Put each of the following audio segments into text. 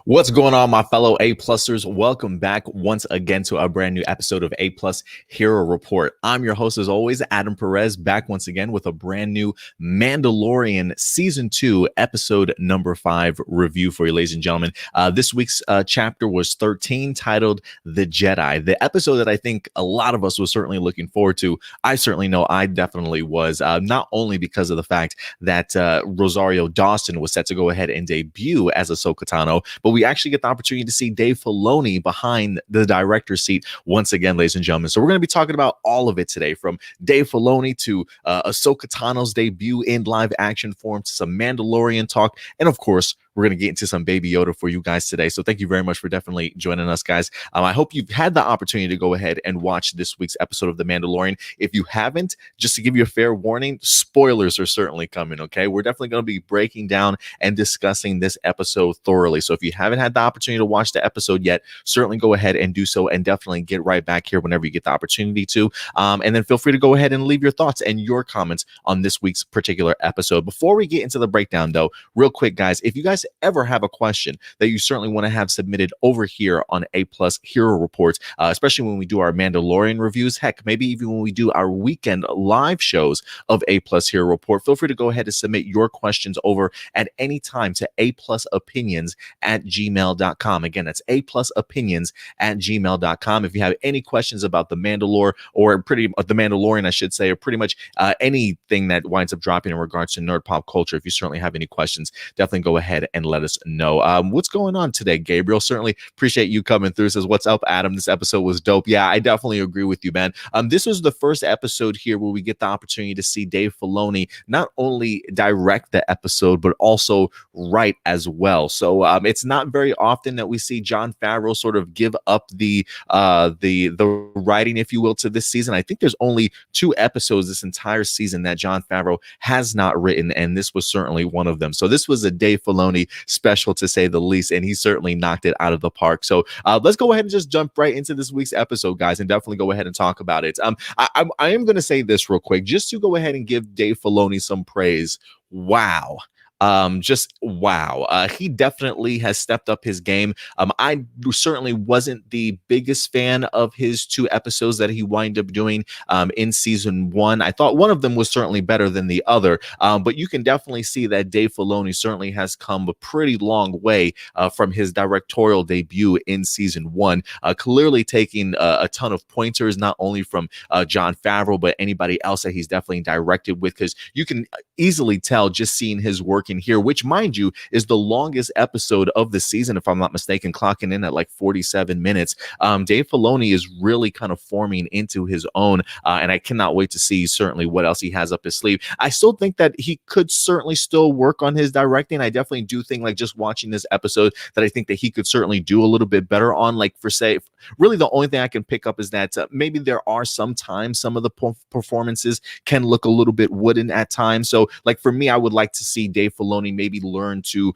What's going on, my fellow A-Plusers? Welcome back once again to a brand new episode of A-Plus Hero Report. I'm your host, as always, Adam Perez, back once again with a brand new Mandalorian Season 2, Episode number 5 review for you, ladies and gentlemen. This week's chapter was 13, titled The Jedi, the episode that I think a lot of us was certainly looking forward to. I certainly know I definitely was, not only because of the fact that Rosario Dawson was set to go ahead and debut as Ahsoka Tano, but we actually get the opportunity to see Dave Filoni behind the director's seat once again, ladies and gentlemen. So we're going to be talking about all of it today, from Dave Filoni to Ahsoka Tano's debut in live action form to some Mandalorian talk, and of course, we're going to get into some Baby Yoda for you guys today. So thank you very much for definitely joining us, guys. I hope you've had the opportunity to go ahead and watch this week's episode of The Mandalorian. If you haven't, just to give you a fair warning, spoilers are certainly coming, okay? We're definitely going to be breaking down and discussing this episode thoroughly. So if you haven't had the opportunity to watch the episode yet, certainly go ahead and do so, and definitely get right back here whenever you get the opportunity to. And then feel free to go ahead and leave your thoughts and your comments on this week's particular episode. Before we get into the breakdown, though, real quick, guys, if you guys ever have a question that you certainly want to have submitted over here on A-Plus Hero Reports, especially when we do our Mandalorian reviews, heck, maybe even when we do our weekend live shows of A-Plus Hero Report, feel free to go ahead and submit your questions over at any time to aplusopinions@gmail.com. Again, that's aplusopinions@gmail.com. If you have any questions about the Mandalore, or the Mandalorian, I should say, or pretty much anything that winds up dropping in regards to nerd pop culture, if you certainly have any questions, definitely go ahead and let us know. What's going on today, Gabriel? Certainly appreciate you coming through. Says, what's up, Adam? This episode was dope. Yeah, I definitely agree with you, man. This was the first episode here where we get the opportunity to see Dave Filoni not only direct the episode, but also write as well. So it's not very often that we see Jon Favreau sort of give up the writing, if you will, to this season. I think there's only 2 episodes this entire season that Jon Favreau has not written, and this was certainly one of them. So this was a Dave Filoni special, to say the least, and he certainly knocked it out of the park. So let's go ahead and just jump right into this week's episode, guys, and definitely go ahead and talk about it. I am going to say this real quick, just to go ahead and give Dave Filoni some praise. Wow. Just wow. He definitely has stepped up his game. I certainly wasn't the biggest fan of his 2 episodes that he wound up doing in season 1. I thought one of them was certainly better than the other, but you can definitely see that Dave Filoni certainly has come a pretty long way from his directorial debut in season 1, clearly taking a ton of pointers, not only from Jon Favreau, but anybody else that he's definitely directed with, because you can easily tell just seeing his work in here, which, mind you, is the longest episode of the season, if I'm not mistaken, clocking in at like 47 minutes. Dave Filoni is really kind of forming into his own, and I cannot wait to see certainly what else he has up his sleeve. I still think that he could certainly still work on his directing. I definitely do think, like, just watching this episode, that I think that he could certainly do a little bit better on, like, for say, really the only thing I can pick up is that maybe there are sometimes some of the performances can look a little bit wooden at times. So, like, for me, I would like to see Dave Filoni maybe learn to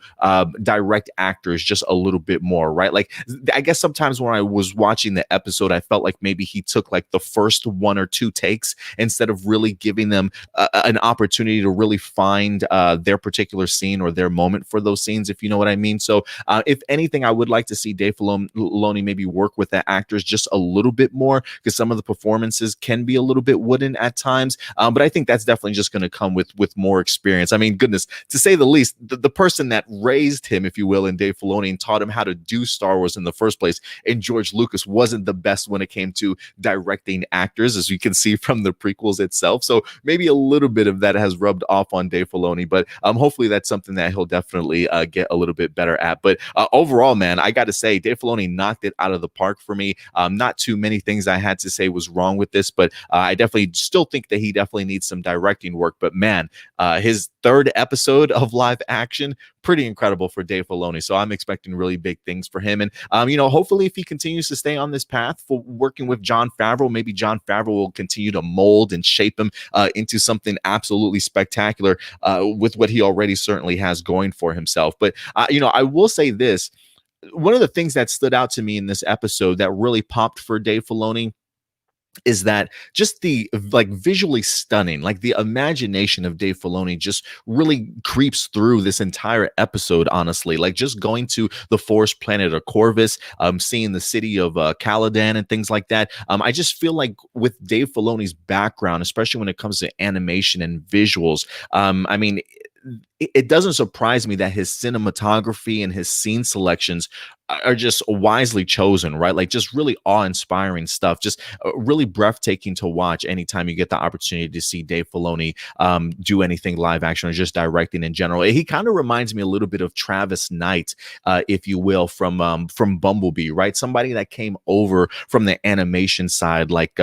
direct actors just a little bit more, right? Like, I guess sometimes when I was watching the episode, I felt like maybe he took like the first 1 or 2 takes instead of really giving them an opportunity to really find their particular scene or their moment for those scenes, if you know what I mean. So if anything, I would like to see Dave Filoni maybe work with the actors just a little bit more, because some of the performances can be a little bit wooden at times. But I think that's definitely just going to come with more experience. I mean, goodness, to say the least, the person that raised him, if you will, in Dave Filoni, and taught him how to do Star Wars in the first place, and George Lucas, wasn't the best when it came to directing actors, as you can see from the prequels itself. So maybe a little bit of that has rubbed off on Dave Filoni, but hopefully that's something that he'll definitely get a little bit better at. But overall, man, I got to say, Dave Filoni knocked it out of the park for me. Not too many things I had to say was wrong with this, but I definitely still think that he definitely needs some directing work. But man, his 3rd episode of live action, pretty incredible for Dave Filoni. So I'm expecting really big things for him. And, hopefully if he continues to stay on this path for working with Jon Favreau, maybe Jon Favreau will continue to mold and shape him into something absolutely spectacular with what he already certainly has going for himself. But, I will say this. One of the things that stood out to me in this episode that really popped for Dave Filoni is that just the like visually stunning, like the imagination of Dave Filoni just really creeps through this entire episode. Honestly, like just going to the forest planet of Corvus, seeing the city of Caladan and things like that. I just feel like with Dave Filoni's background, especially when it comes to animation and visuals, I mean, it doesn't surprise me that his cinematography and his scene selections are just wisely chosen, right? Like just really awe-inspiring stuff, just really breathtaking to watch anytime you get the opportunity to see Dave Filoni do anything live action or just directing in general. He kind of reminds me a little bit of Travis Knight, if you will, from Bumblebee, right? Somebody that came over from the animation side, like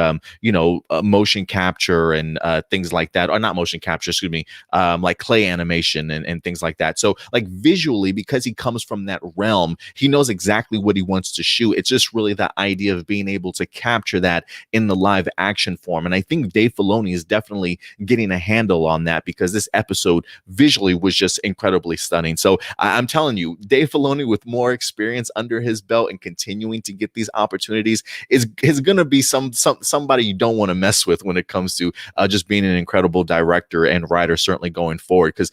motion capture and things like that, or not motion capture, excuse me, like clay animation and things like that. So like visually, because he comes from that realm, he knows exactly what he wants to shoot. It's just really the idea of being able to capture that in the live action form. And I think Dave Filoni is definitely getting a handle on that, because this episode visually was just incredibly stunning. So I'm telling you, Dave Filoni with more experience under his belt and continuing to get these opportunities is going to be somebody you don't want to mess with when it comes to just being an incredible director and writer, certainly going forward, because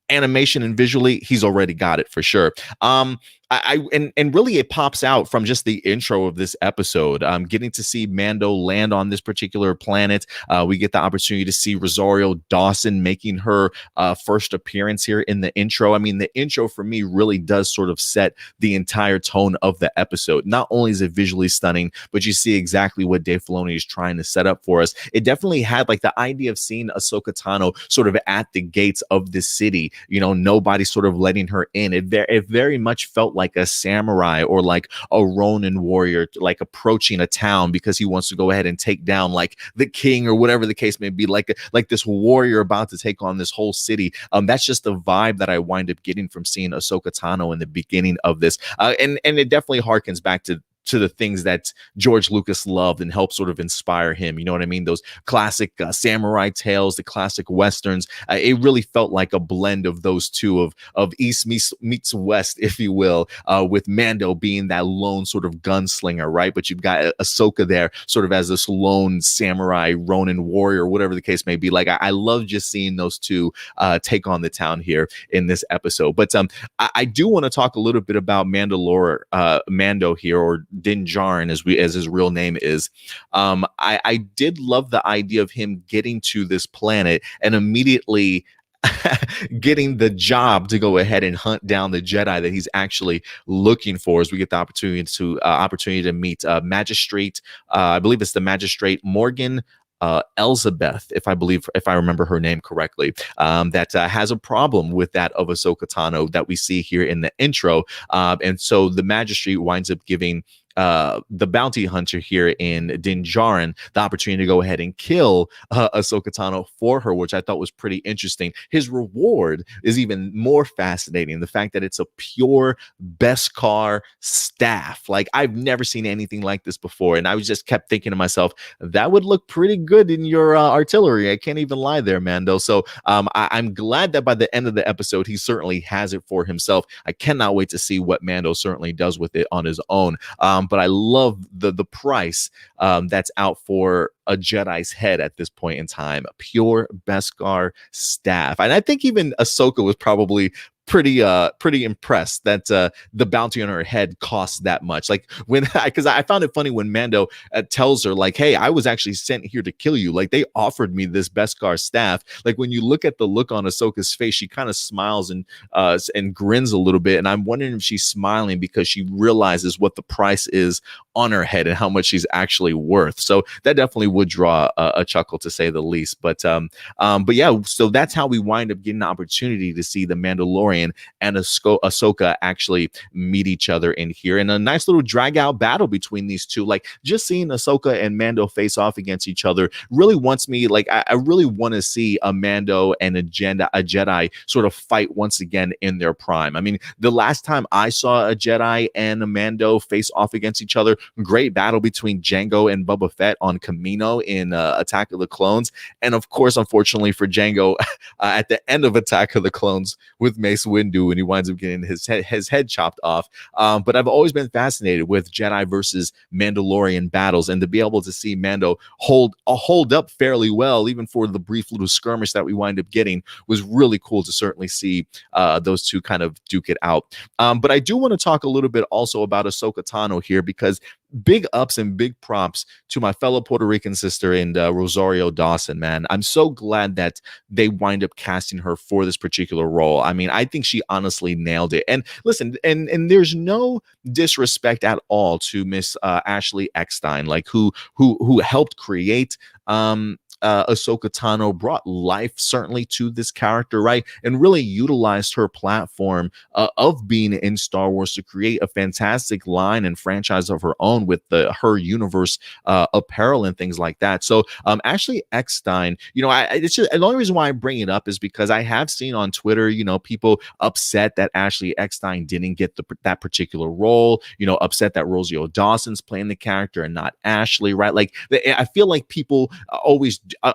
animation and visually, he's already got it for sure. And really it pops out from just the intro of this episode. Getting to see Mando land on this particular planet. We get the opportunity to see Rosario Dawson making her first appearance here in the intro. I mean, the intro for me really does sort of set the entire tone of the episode. Not only is it visually stunning, but you see exactly what Dave Filoni is trying to set up for us. It definitely had like the idea of seeing Ahsoka Tano sort of at the gates of the city, nobody sort of letting her in. It very much felt like a samurai or like a Ronin warrior, like approaching a town because he wants to go ahead and take down like the king or whatever the case may be, like this warrior about to take on this whole city. That's just the vibe that I wind up getting from seeing Ahsoka Tano in the beginning of this, and it definitely harkens back to the things that George Lucas loved and helped sort of inspire him. You know what I mean? Those classic samurai tales, the classic westerns. It really felt like a blend of those two, of East meets West, if you will, with Mando being that lone sort of gunslinger, right? But you've got Ahsoka there sort of as this lone samurai, Ronin warrior, whatever the case may be. Like I love just seeing those two take on the town here in this episode. But I do want to talk a little bit about Mando here, or Din Djarin, as his real name is. I did love the idea of him getting to this planet and immediately getting the job to go ahead and hunt down the Jedi that he's actually looking for, as we get the opportunity to meet Magistrate. I believe it's the Magistrate Morgan Elizabeth, if I remember her name correctly, that has a problem with that of Ahsoka Tano that we see here in the intro. And so the Magistrate winds up giving the bounty hunter here in Din Djarin the opportunity to go ahead and kill Ahsoka Tano for her, which I thought was pretty interesting. His reward is even more fascinating. The fact that it's a pure Beskar staff. Like, I've never seen anything like this before, and I was just kept thinking to myself, that would look pretty good in your artillery. I can't even lie there, Mando. So I'm glad that by the end of the episode, he certainly has it for himself. I cannot wait to see what Mando certainly does with it on his own. But I love the price that's out for a Jedi's head at this point in time. A pure Beskar staff. And I think even Ahsoka was probably pretty impressed that the bounty on her head costs that much. Like, when because I found it funny when Mando tells her, like, hey, I was actually sent here to kill you. Like, they offered me this Beskar staff. Like, when you look at the look on Ahsoka's face, she kind of smiles and grins a little bit. And I'm wondering if she's smiling because she realizes what the price is on her head and how much she's actually worth. So that definitely would draw a chuckle, to say the least. But yeah, so that's how we wind up getting the opportunity to see the Mandalorian and Ahsoka actually meet each other in here, and a nice little drag out battle between these two. Like, just seeing Ahsoka and Mando face off against each other really wants me, like, I really want to see a Mando and a Jedi sort of fight once again in their prime. I mean, the last time I saw a Jedi and a Mando face off against each other, great battle between Jango and Boba Fett on Kamino in Attack of the Clones, and of course, unfortunately for Jango, at the end of Attack of the Clones with Mace Windu when he winds up getting his head chopped off. But I've always been fascinated with Jedi versus Mandalorian battles, and to be able to see Mando hold up fairly well, even for the brief little skirmish that we wind up getting, was really cool to certainly see those two kind of duke it out. But I do want to talk a little bit also about Ahsoka Tano here, because big ups and big props to my fellow Puerto Rican sister and Rosario Dawson, man. I'm so glad that they wind up casting her for this particular role. I mean, I think she honestly nailed it. And listen, and there's no disrespect at all to Miss Ashley Eckstein, like who helped create Ahsoka Tano, brought life certainly to this character, right? And really utilized her platform of being in Star Wars to create a fantastic line and franchise of her own with her universe apparel and things like that. So Ashley Eckstein, it's just, the only reason why I bring it up is because I have seen on Twitter, people upset that Ashley Eckstein didn't get that particular role, upset that Rosario Dawson's playing the character and not Ashley, right? Like, I feel like people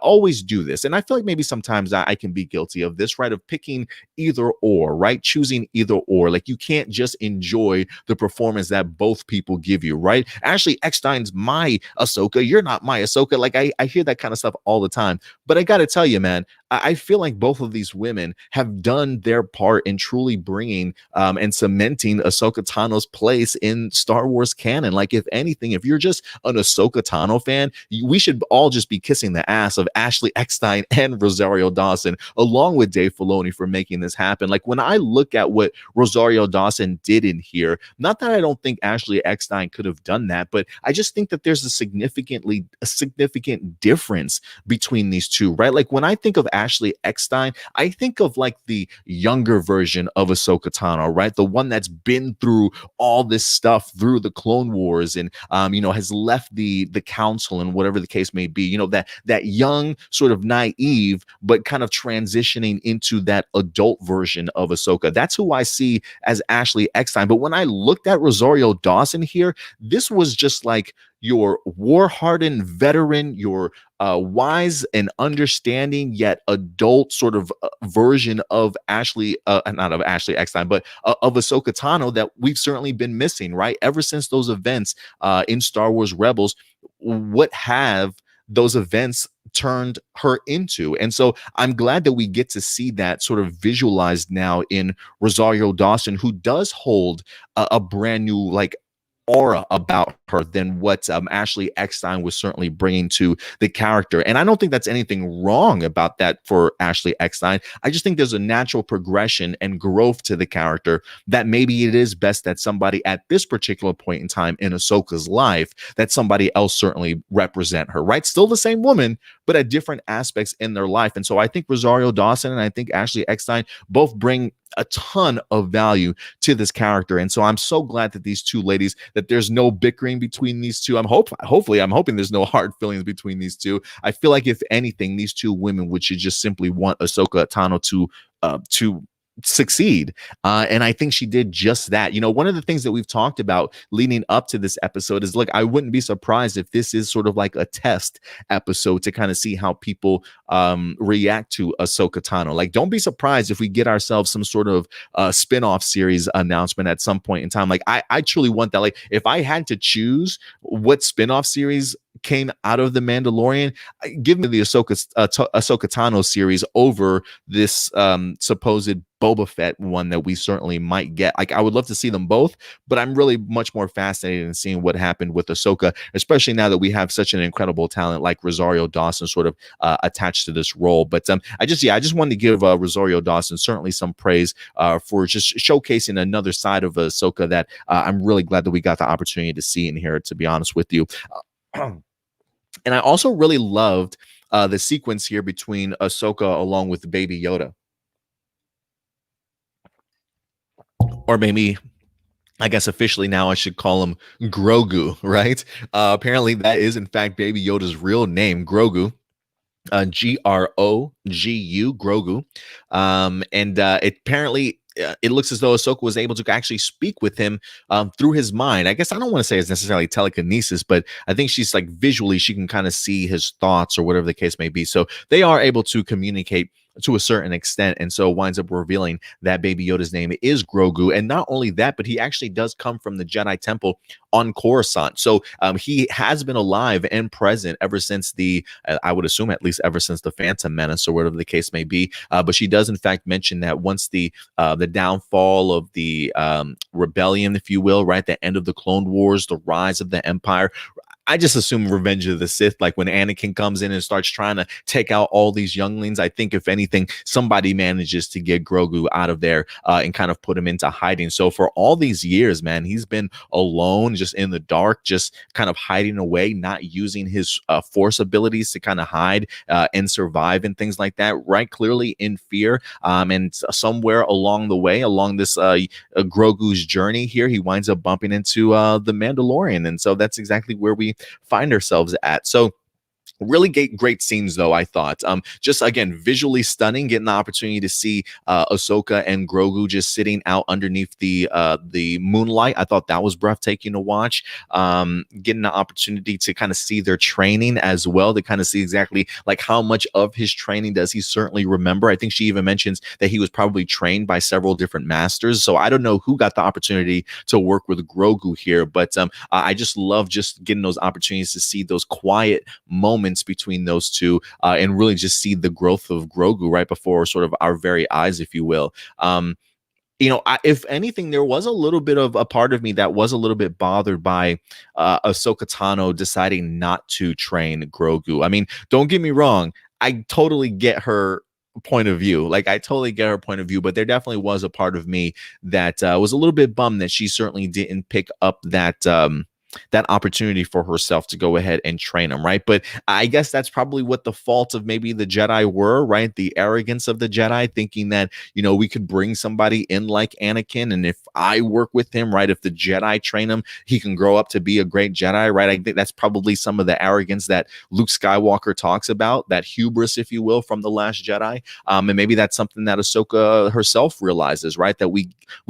always do this, and I feel like maybe sometimes I can be guilty of this, right? Of picking either or, right? Choosing either or. Like, you can't just enjoy the performance that both people give you, right? Ashley Eckstein's my Ahsoka, you're not my Ahsoka. Like, I hear that kind of stuff all the time, but I gotta tell you, man, I feel like both of these women have done their part in truly bringing and cementing Ahsoka Tano's place in Star Wars canon. Like, if anything, if you're just an Ahsoka Tano fan, we should all just be kissing the ass of Ashley Eckstein and Rosario Dawson, along with Dave Filoni, for making this happen. Like, when I look at what Rosario Dawson did in here, not that I don't think Ashley Eckstein could have done that, but I just think that there's a significant difference between these two, right? Like, when I think of Ashley Eckstein, I think of like the younger version of Ahsoka Tano, right? The one that's been through all this stuff through the Clone Wars and has left the council and whatever the case may be, that young, sort of naive, but kind of transitioning into that adult version of Ahsoka. That's who I see as Ashley Eckstein. But when I looked at Rosario Dawson here, this was just like your war-hardened veteran, your wise and understanding yet adult sort of version of not of Ashley Eckstein, but of Ahsoka Tano that we've certainly been missing, right? Ever since those events in Star Wars Rebels, what have those events turned her into? And so I'm glad that we get to see that sort of visualized now in Rosario Dawson, who does hold a brand new, like, aura about her than what Ashley Eckstein was certainly bringing to the character. And I don't think that's anything wrong about that for Ashley Eckstein. I just think there's a natural progression and growth to the character that maybe it is best that somebody at this particular point in time in Ahsoka's life, that somebody else certainly represent her, right? Still the same woman, but at different aspects in their life. And so I think Rosario Dawson and I think Ashley Eckstein both bring a ton of value to this character. And so I'm so glad that these two ladies, that there's no bickering between these two. I'm hoping there's no hard feelings between these two. I feel like, if anything, these two women should just simply want Ahsoka Tano to succeed. And I think she did just that. One of the things that we've talked about leading up to this episode is, look, I wouldn't be surprised if this is sort of like a test episode to kind of see how people react to Ahsoka Tano. Like, don't be surprised if we get ourselves some sort of spin-off series announcement at some point in time. Like, I truly want that. Like, if I had to choose what spin-off series came out of The Mandalorian, give me the Ahsoka Tano series over this supposed Boba Fett one that we certainly might get. Like, I would love to see them both, but I'm really much more fascinated in seeing what happened with Ahsoka, especially now that we have such an incredible talent like Rosario Dawson sort of attached to this role. But I just wanted to give Rosario Dawson certainly some praise for just showcasing another side of Ahsoka that I'm really glad that we got the opportunity to see in here, to be honest with you. And I also really loved the sequence here between Ahsoka along with Baby Yoda. Or maybe, I guess officially now I should call him Grogu, right? Apparently that is in fact Baby Yoda's real name, Grogu. Grogu, Grogu. And apparently it looks as though Ahsoka was able to actually speak with him through his mind. I guess I don't want to say it's necessarily telekinesis, but I think she's like visually, she can kind of see his thoughts or whatever the case may be. So they are able to communicate to a certain extent, and so winds up revealing that Baby Yoda's name is Grogu. And not only that, but he actually does come from the Jedi Temple on Coruscant. So he has been alive and present ever since I would assume at least ever since the Phantom Menace or whatever the case may be. But she does in fact mention that once the downfall of the rebellion, if you will, right, the end of the Clone Wars, the rise of the Empire, I just assume Revenge of the Sith, like when Anakin comes in and starts trying to take out all these younglings. I think if anything, somebody manages to get Grogu out of there and kind of put him into hiding. So for all these years, man, he's been alone, just in the dark, just kind of hiding away, not using his force abilities to kind of hide and survive and things like that, right? Clearly in fear. And somewhere along the way, along this Grogu's journey here, he winds up bumping into the Mandalorian. And so that's exactly where we find ourselves at. So really great scenes, though, I thought. Just again, visually stunning, getting the opportunity to see Ahsoka and Grogu just sitting out underneath the moonlight. I thought that was breathtaking to watch. Getting the opportunity to kind of see their training as well, to kind of see exactly like how much of his training does he certainly remember. I think she even mentions that he was probably trained by several different masters. So I don't know who got the opportunity to work with Grogu here, but I just love just getting those opportunities to see those quiet moments between those two and really just see the growth of Grogu right before sort of our very eyes, if you will. If anything, there was a little bit of a part of me that was a little bit bothered by Ahsoka Tano deciding not to train Grogu. I mean, don't get me wrong, I totally get her point of view. Like, I totally get her point of view, but there definitely was a part of me that was a little bit bummed that she certainly didn't pick up that opportunity for herself to go ahead and train him, right? But I guess that's probably what the fault of maybe the Jedi were, right? The arrogance of the Jedi, thinking that, we could bring somebody in like Anakin, and if I work with him, right, if the Jedi train him, he can grow up to be a great Jedi, right? I think that's probably some of the arrogance that Luke Skywalker talks about, that hubris, if you will, from The Last Jedi. And maybe that's something that Ahsoka herself realizes, right? That we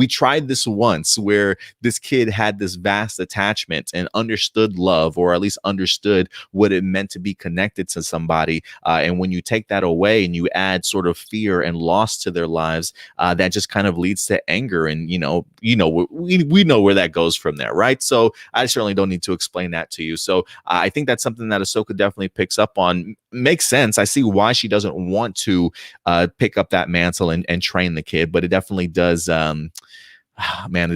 tried this once where this kid had this vast attachment and understood love, or at least understood what it meant to be connected to somebody. And when you take that away and you add sort of fear and loss to their lives, that just kind of leads to anger. And, we know where that goes from there, right? So I certainly don't need to explain that to you. So I think that's something that Ahsoka definitely picks up on. Makes sense. I see why she doesn't want to pick up that mantle and train the kid, but it definitely does. Man,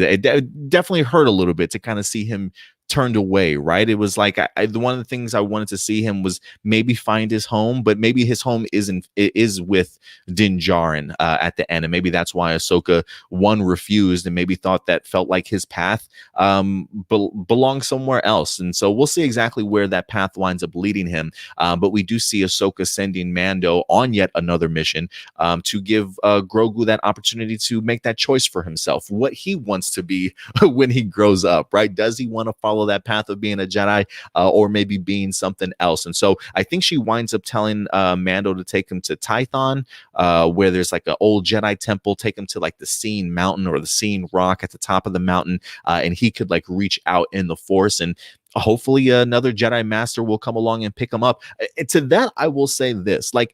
it definitely hurt a little bit to kind of see him turned away, right? It was like one of the things I wanted to see him was maybe find his home, but maybe his home is with Din Djarin at the end, and maybe that's why Ahsoka refused and maybe thought that felt like his path belongs somewhere else. And so we'll see exactly where that path winds up leading him. But we do see Ahsoka sending Mando on yet another mission to give Grogu that opportunity to make that choice for himself, what he wants to be when he grows up, right? Does he want to follow that path of being a Jedi or maybe being something else? And so I think she winds up telling Mando to take him to Tython, where there's like an old Jedi temple, take him to like the Seen Mountain or the Seen Rock at the top of the mountain, and he could like reach out in the Force, and hopefully another Jedi Master will come along and pick him up. And to that, I will say this, like,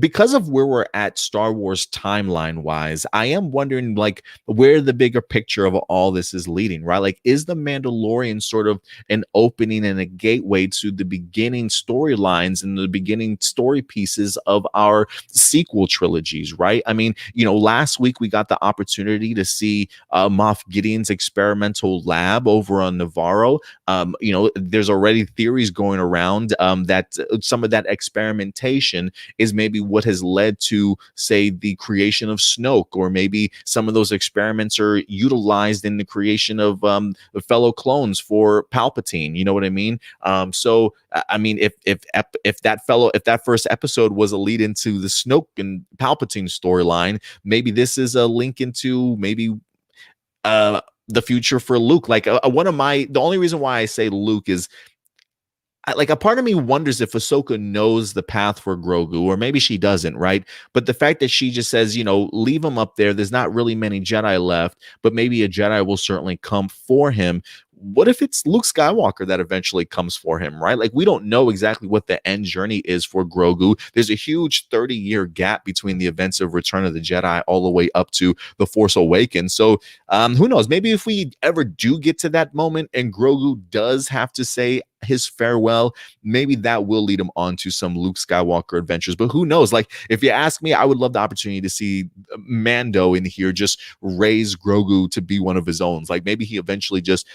because of where we're at Star Wars timeline wise, I am wondering like where the bigger picture of all this is leading, right? Like, is the Mandalorian sort of an opening and a gateway to the beginning storylines and the beginning story pieces of our sequel trilogies, right? I mean, last week we got the opportunity to see Moff Gideon's experimental lab over on Navarro. There's already theories going around that some of that experimentation is maybe what has led to, say, the creation of Snoke, or maybe some of those experiments are utilized in the creation of fellow clones for Palpatine. You know what I mean? So I mean, if that first episode was a lead into the Snoke and Palpatine storyline, maybe this is a link into maybe the future for Luke. Like the only reason why I say Luke is, like, a part of me wonders if Ahsoka knows the path for Grogu, or maybe she doesn't, right? But the fact that she just says, leave him up there, there's not really many Jedi left, but maybe a Jedi will certainly come for him. what if it's Luke Skywalker that eventually comes for him, right? Like, we don't know exactly what the end journey is for Grogu. There's a huge 30-year gap between the events of Return of the Jedi all the way up to The Force Awakens. So who knows? Maybe if we ever do get to that moment and Grogu does have to say his farewell, maybe that will lead him on to some Luke Skywalker adventures. But who knows? Like, if you ask me, I would love the opportunity to see Mando in here just raise Grogu to be one of his own. Like, maybe he eventually just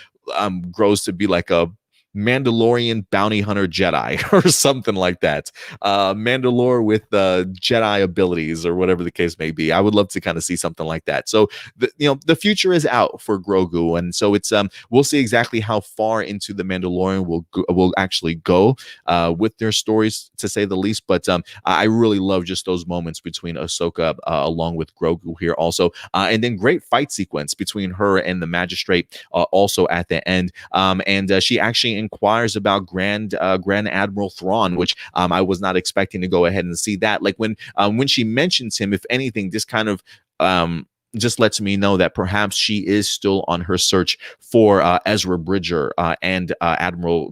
grows to be like a Mandalorian bounty hunter Jedi or something like that. Mandalore with Jedi abilities or whatever the case may be. I would love to kind of see something like that. So the future is out for Grogu, and so it's we'll see exactly how far into the Mandalorian will actually go with their stories, to say the least. But I really love just those moments between Ahsoka along with Grogu here also, and then great fight sequence between her and the Magistrate also at the end. And she actually inquires about Grand Admiral Thrawn, which I was not expecting to go ahead and see that. Like, when she mentions him, if anything, this kind of just lets me know that perhaps she is still on her search for Ezra Bridger and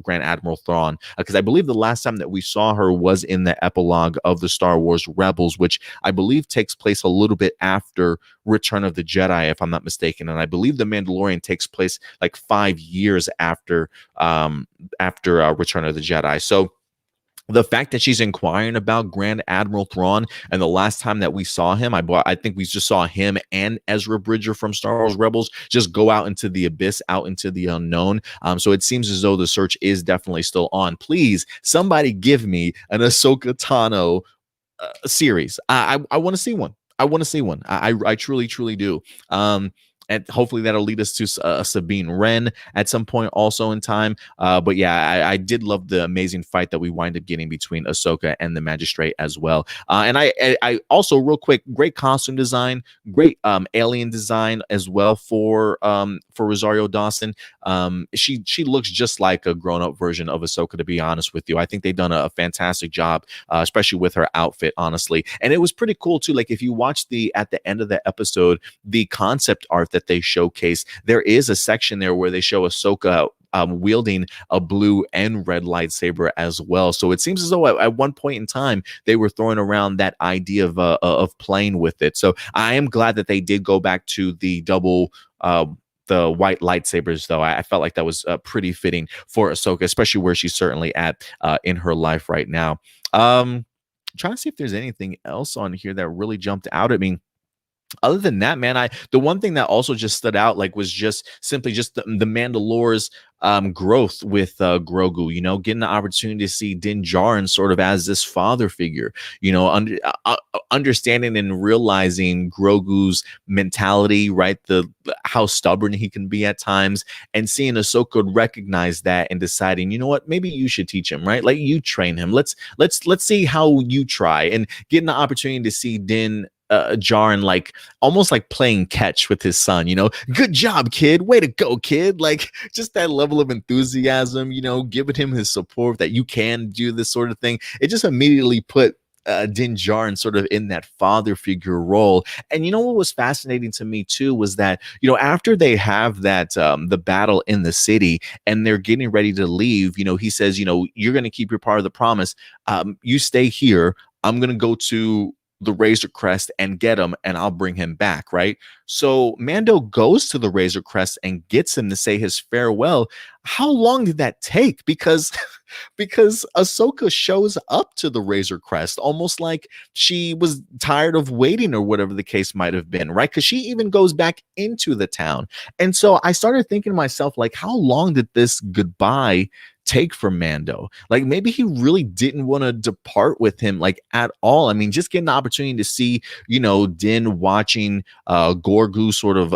Grand Admiral Thrawn, because I believe the last time that we saw her was in the epilogue of the Star Wars Rebels, which I believe takes place a little bit after Return of the Jedi, if I'm not mistaken, and I believe the Mandalorian takes place like 5 years after Return of the Jedi. So the fact that she's inquiring about Grand Admiral Thrawn, and the last time that we saw him, I think we just saw him and Ezra Bridger from Star Wars Rebels just go out into the abyss, out into the unknown. So it seems as though the search is definitely still on. Please, somebody give me an Ahsoka Tano series. I want to see one. I want to see one. I truly, truly do. And hopefully that'll lead us to Sabine Wren at some point also in time. But yeah, I did love the amazing fight that we wind up getting between Ahsoka and the Magistrate as well. And I also, real quick, great costume design, great alien design as well for Rosario Dawson. She looks just like a grown-up version of Ahsoka, to be honest with you. I think they've done a fantastic job, especially with her outfit, honestly. And it was pretty cool too. Like, if you watch at the end of the episode, the concept art that they showcase, there is a section there where they show Ahsoka wielding a blue and red lightsaber as well. So it seems as though at one point in time they were throwing around that idea of playing with it. So I am glad that they did go back to the double the white lightsabers, though. I felt like that was pretty fitting for Ahsoka, especially where she's certainly at in her life right now. Trying to see if there's anything else on here that really jumped out at me. Other than that, man, the one thing that also just stood out, like, was just simply just the Mandalore's growth with Grogu. Getting the opportunity to see Din Djarin sort of as this father figure. Understanding and realizing Grogu's mentality, right? How stubborn he can be at times, and seeing Ahsoka recognize that and deciding, you know what, maybe you should teach him, right? Like, you train him. Let's see how you try, and getting the opportunity to see Din Djarin, like, almost like playing catch with his son. Good job, kid, way to go, kid. Like, just that level of enthusiasm, giving him his support that you can do this sort of thing. It just immediately put Din Djarin sort of in that father figure role. And what was fascinating to me too was that after they have that the battle in the city and they're getting ready to leave, he says, you're going to keep your part of the promise. You stay here. I'm going to go to the Razor Crest and get him, and I'll bring him back, right? So Mando goes to the Razor Crest and gets him to say his farewell. How long did that take? Because Ahsoka shows up to the Razor Crest almost like she was tired of waiting or whatever the case might have been, right? Because she even goes back into the town. And so I started thinking to myself, like, how long did this goodbye take for Mando? Like, maybe he really didn't want to depart with him, like, at all. I mean, just getting the opportunity to see, Din watching Grogu sort of,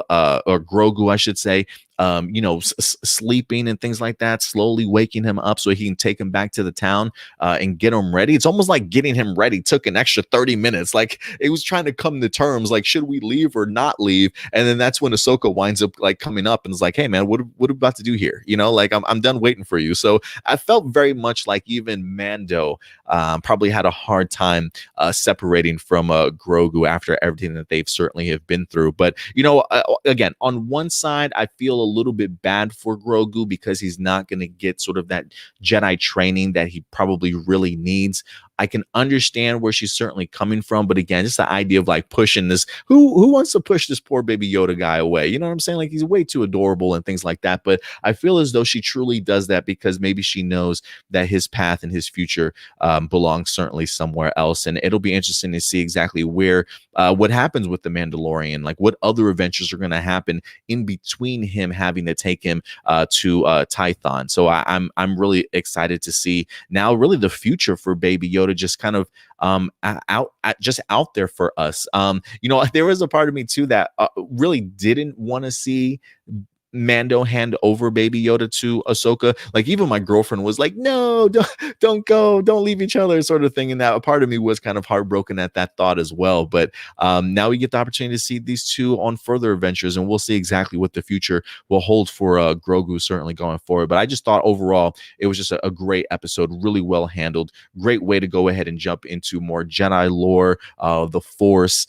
or Grogu, I should say, sleeping and things like that, slowly waking him up so he can take him back to the town and get him ready. It's almost like getting him ready took an extra 30 minutes. Like, it was trying to come to terms, like, should we leave or not leave? And then that's when Ahsoka winds up, like, coming up and is like, hey man, what are we about to do here? Like, I'm done waiting for you. So I felt very much like even Mando probably had a hard time separating from Grogu after everything that they've certainly have been through. But again, on one side, I feel a little bit bad for Grogu because he's not going to get sort of that Jedi training that he probably really needs. I can understand where she's certainly coming from, but again, just the idea of like pushing this, who wants to push this poor Baby Yoda guy away? You know what I'm saying? Like, he's way too adorable and things like that. But I feel as though she truly does that because maybe she knows that his path and his future belongs certainly somewhere else. And it'll be interesting to see exactly where what happens with the Mandalorian, like what other adventures are going to happen in between him having to take him to Tython. So I'm really excited to see now really the future for Baby Yoda just kind of just out there for us. There was a part of me too that really didn't want to see Mando hand over Baby Yoda to Ahsoka. Like, even my girlfriend was like, no, don't go, don't leave each other, sort of thing. And that part of me was kind of heartbroken at that thought as well. But now we get the opportunity to see these two on further adventures, and we'll see exactly what the future will hold for Grogu certainly going forward. But I just thought overall it was just a great episode, really well handled, great way to go ahead and jump into more Jedi lore, the Force,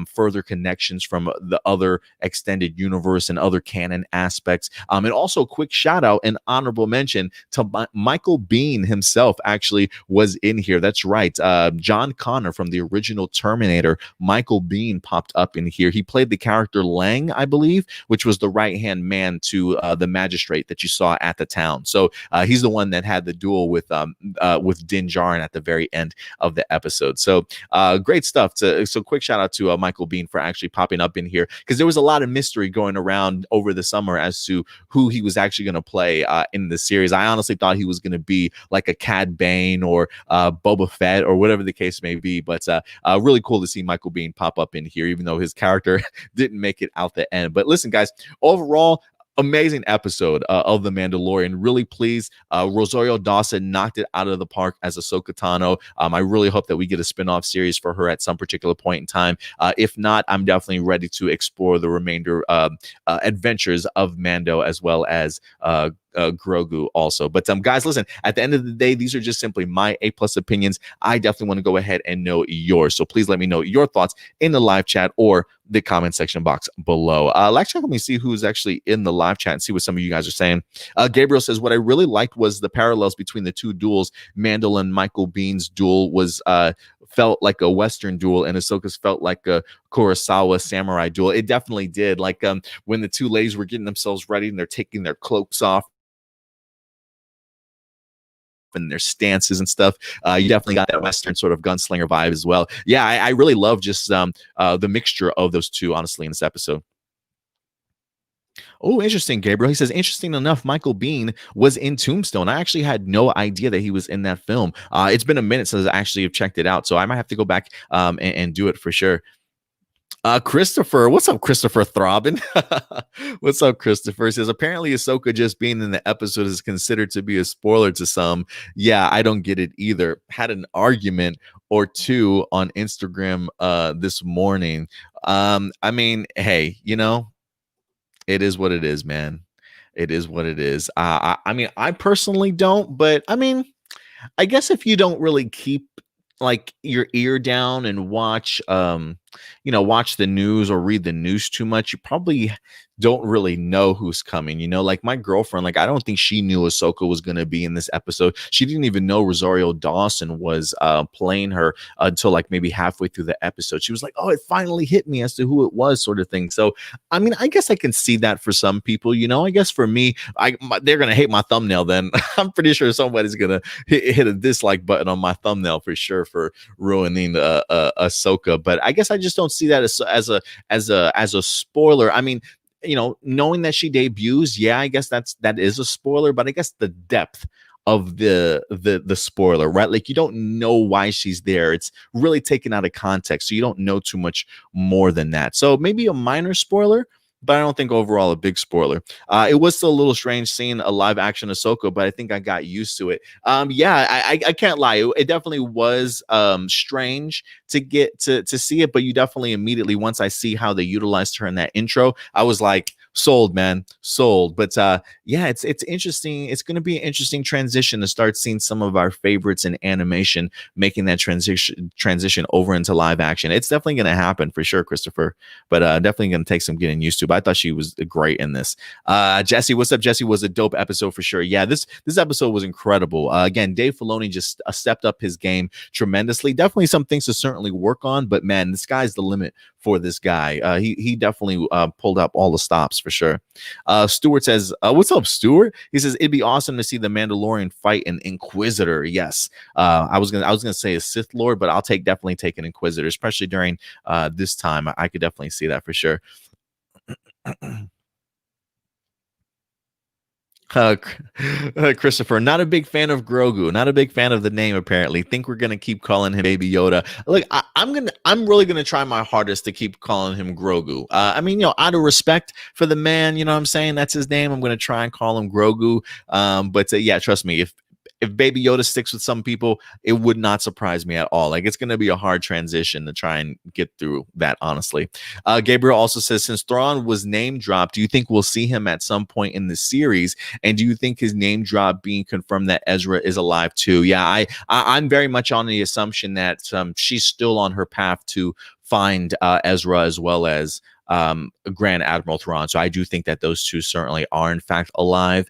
further connections from the other extended universe and other canon aspects. And also, quick shout out and honorable mention to Michael Biehn himself. Actually was in here. That's right. John Connor from the original Terminator. Michael Biehn popped up in here. He played the character Lang, I believe, which was the right hand man to the magistrate that you saw at the town. So he's the one that had the duel with Din Djarin at the very end of the episode. So great stuff. So quick shout out to Michael Biehn for actually popping up in here, because there was a lot of mystery going around over the summer as to who he was actually going to play in the series. I honestly thought he was going to be like a Cad Bane or Boba Fett or whatever the case may be. But really cool to see Michael Biehn pop up in here, even though his character didn't make it out the end. But listen, guys, overall, amazing episode of The Mandalorian. Really pleased. Rosario Dawson knocked it out of the park as Ahsoka Tano. I really hope that we get a spin-off series for her at some particular point in time. If not, I'm definitely ready to explore the remainder adventures of Mando as well as Grogu also. But guys, listen, at the end of the day, these are just simply my A+ opinions. I definitely want to go ahead and know yours. So please let me know your thoughts in the live chat or the comment section box below. Actually, let me see who's actually in the live chat and see what some of you guys are saying. Gabriel says, what I really liked was the parallels between the two duels. Mando and Michael Bihn's duel was felt like a Western duel, and Ahsoka's felt like a Kurosawa samurai duel. It definitely did. Like when the two ladies were getting themselves ready and they're taking their cloaks off and their stances and stuff, you definitely got that Western sort of gunslinger vibe as well. Yeah, I really love just the mixture of those two, honestly, in this episode. Oh, interesting, Gabriel. He says, interesting enough, Michael Biehn was in Tombstone. I actually had no idea that he was in that film. It's been a minute since I actually have checked it out, so I might have to go back and do it for sure. Christopher, what's up, Christopher Throbbing? What's up, Christopher? Says, apparently Ahsoka just being in the episode is considered to be a spoiler to some. Yeah, I don't get it either. Had an argument or two on Instagram this morning. I mean, hey, it is what it is, man. It is what it is. I mean, I personally don't, but I mean, I guess if you don't really keep like your ear down and watch watch the news or read the news too much, you probably don't really know who's coming. Like my girlfriend, like I don't think she knew Ahsoka was going to be in this episode. She didn't even know Rosario Dawson was playing her until like maybe halfway through the episode. She was like, oh, it finally hit me as to who it was, sort of thing. So I mean, I guess I can see that for some people. I guess for me, they're gonna hate my thumbnail. Then I'm pretty sure somebody's gonna hit a dislike button on my thumbnail for sure for ruining Ahsoka. But I guess I just don't see that as a spoiler. I mean, knowing that she debuts, yeah, I guess that is a spoiler, but I guess the depth of the spoiler, right? Like you don't know why she's there. It's really taken out of context. So you don't know too much more than that. So maybe a minor spoiler, but I don't think overall a big spoiler. It was still a little strange seeing a live action Ahsoka, but I think I got used to it. Yeah, I can't lie. It definitely was strange to get to see it, but you definitely immediately, once I see how they utilized her in that intro, I was like, Sold, man, sold. But yeah, it's interesting. It's going to be an interesting transition to start seeing some of our favorites in animation making that transition over into live action. It's definitely going to happen for sure, Christopher. But definitely going to take some getting used to. But I thought she was great in this. Jesse, what's up? Jesse, was a dope episode for sure. Yeah, this episode was incredible. Again, Dave Filoni just stepped up his game tremendously. Definitely some things to certainly work on. But man, the sky's the limit for this guy. He definitely pulled up all the stops for sure. Stuart says, "What's up, Stuart?" He says, "It'd be awesome to see the Mandalorian fight an Inquisitor." Yes, I was gonna say a Sith Lord, but I'll definitely take an Inquisitor, especially during this time. I could definitely see that for sure. Uh, Christopher, not a big fan of Grogu, not a big fan of the name. Apparently, think we're gonna keep calling him Baby Yoda. Look, I'm really gonna try my hardest to keep calling him Grogu. I mean, out of respect for the man, you know what I'm saying? That's his name. I'm gonna try and call him Grogu. But yeah, trust me, if Baby Yoda sticks with some people, it would not surprise me at all. Like, it's going to be a hard transition to try and get through that, honestly. Gabriel also says, since Thrawn was name dropped, do you think we'll see him at some point in the series? And do you think his name drop being confirmed that Ezra is alive too? Yeah, I'm very much on the assumption that she's still on her path to find Ezra as well as Grand Admiral Thrawn. So I do think that those two certainly are in fact alive.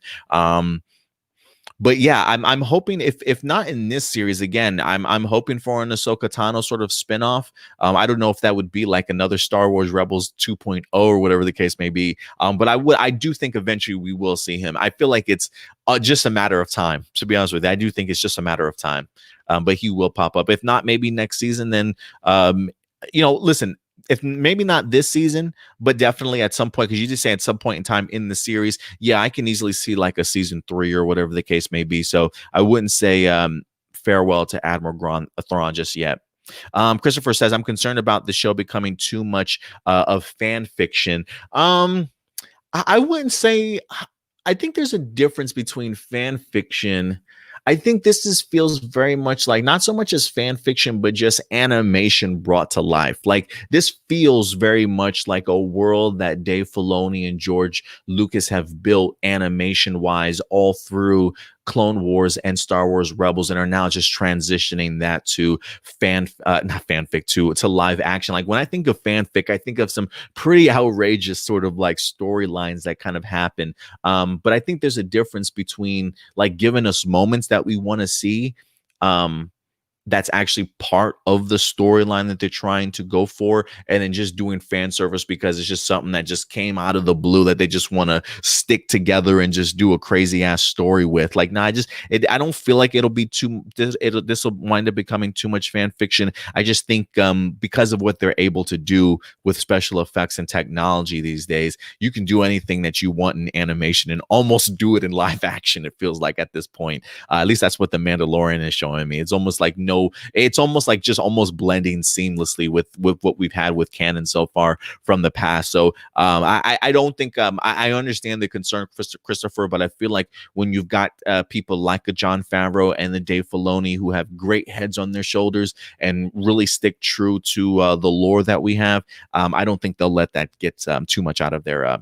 But yeah, I'm hoping if not in this series again, I'm hoping for an Ahsoka Tano sort of spinoff. I don't know if that would be like another Star Wars Rebels 2.0 or whatever the case may be. But I do think eventually we will see him. I feel like it's just a matter of time. To be honest with you, I do think it's just a matter of time. But he will pop up. If not, maybe next season. Then listen. If maybe not this season, but definitely at some point, because you just say at some point in time in the series, yeah, I can easily see like a season 3 or whatever the case may be. So I wouldn't say farewell to Admiral Thrawn just yet. Christopher says, I'm concerned about the show becoming too much of fan fiction. I wouldn't say. I think there's a difference between fan fiction. I think this feels very much like not so much as fan fiction, but just animation brought to life. Like, this feels very much like a world that Dave Filoni and George Lucas have built animation wise all through Clone Wars and Star Wars Rebels, and are now just transitioning that to not fanfic, to live action. Like, when I think of fanfic, I think of some pretty outrageous sort of like storylines that kind of happen. But I think there's a difference between like giving us moments that we want to see, that's actually part of the storyline that they're trying to go for, and then just doing fan service because it's just something that just came out of the blue that they just want to stick together and just do a crazy ass story with. Like, nah, I don't feel like it'll be this will wind up becoming too much fan fiction. I just think because of what they're able to do with special effects and technology these days, you can do anything that you want in animation and almost do it in live action. It feels like at this point, at least that's what the Mandalorian is showing me. It's almost like it's almost like just almost blending seamlessly with what we've had with canon so far from the past. So I don't think I understand the concern, Christopher, but I feel like when you've got people like a Jon Favreau and the Dave Filoni who have great heads on their shoulders and really stick true to the lore that we have, I don't think they'll let that get too much out of their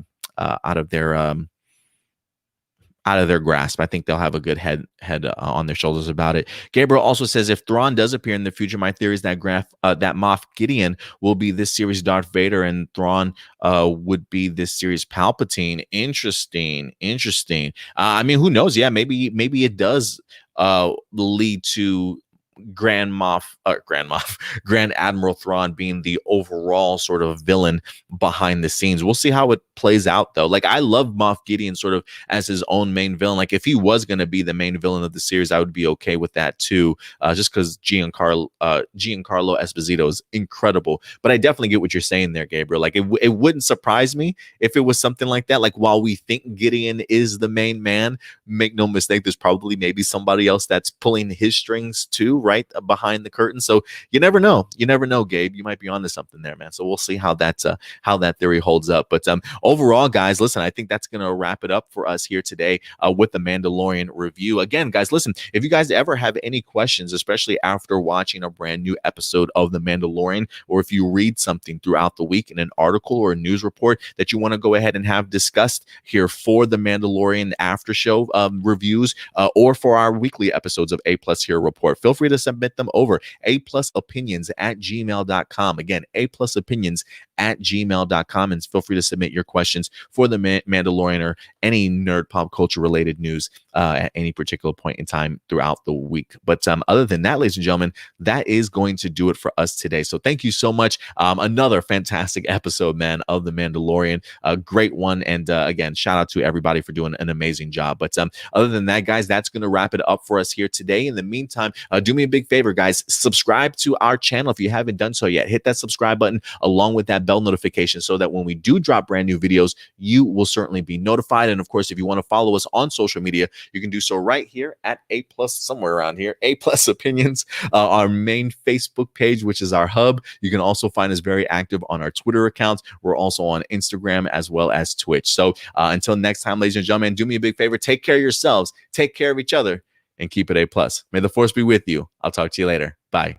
grasp. I think they'll have a good head on their shoulders about it. Gabriel also says, if Thrawn does appear in the future, my theory is that that Moff Gideon will be this series Darth Vader, and Thrawn would be this series Palpatine. Interesting. I mean, who knows? Yeah, maybe it does lead to Grand Admiral Thrawn being the overall sort of villain behind the scenes. We'll see how it plays out, though. Like, I love Moff Gideon sort of as his own main villain. Like, if he was going to be the main villain of the series, I would be okay with that too. Just because Giancarlo Esposito is incredible. But I definitely get what you're saying there, Gabriel. Like, it wouldn't surprise me if it was something like that. Like, while we think Gideon is the main man, make no mistake, there's probably maybe somebody else that's pulling his strings too. right behind the curtain. So you never know. You never know, Gabe. You might be onto something there, man. So we'll see how that theory holds up. But overall, guys, listen, I think that's going to wrap it up for us here today with the Mandalorian review. Again, guys, listen, if you guys ever have any questions, especially after watching a brand new episode of the Mandalorian, or if you read something throughout the week in an article or a news report that you want to go ahead and have discussed here for the Mandalorian after show reviews, or for our weekly episodes of A Plus Hero Report, feel free to submit them over aplusopinions@gmail.com. Again, aplusopinions@gmail.com, and feel free to submit your questions for the Mandalorian or any nerd pop culture related news at any particular point in time throughout the week. But other than that, ladies and gentlemen, that is going to do it for us today. So thank you so much. Another fantastic episode, man, of the Mandalorian. A great one. And again, shout out to everybody for doing an amazing job. But other than that, guys, that's going to wrap it up for us here today. In the meantime, do me a big favor, guys. Subscribe to our channel if you haven't done so yet. Hit that subscribe button along with that bell notification so that when we do drop brand new videos, you will certainly be notified. And of course, if you want to follow us on social media, you can do so right here at A Plus, somewhere around here, A Plus Opinions, our main Facebook page, which is our hub. You can also find us very active on our Twitter accounts. We're also on Instagram as well as Twitch. So until next time, ladies and gentlemen, do me a big favor. Take care of yourselves, take care of each other, and keep it A Plus. May the force be with you. I'll talk to you later. Bye.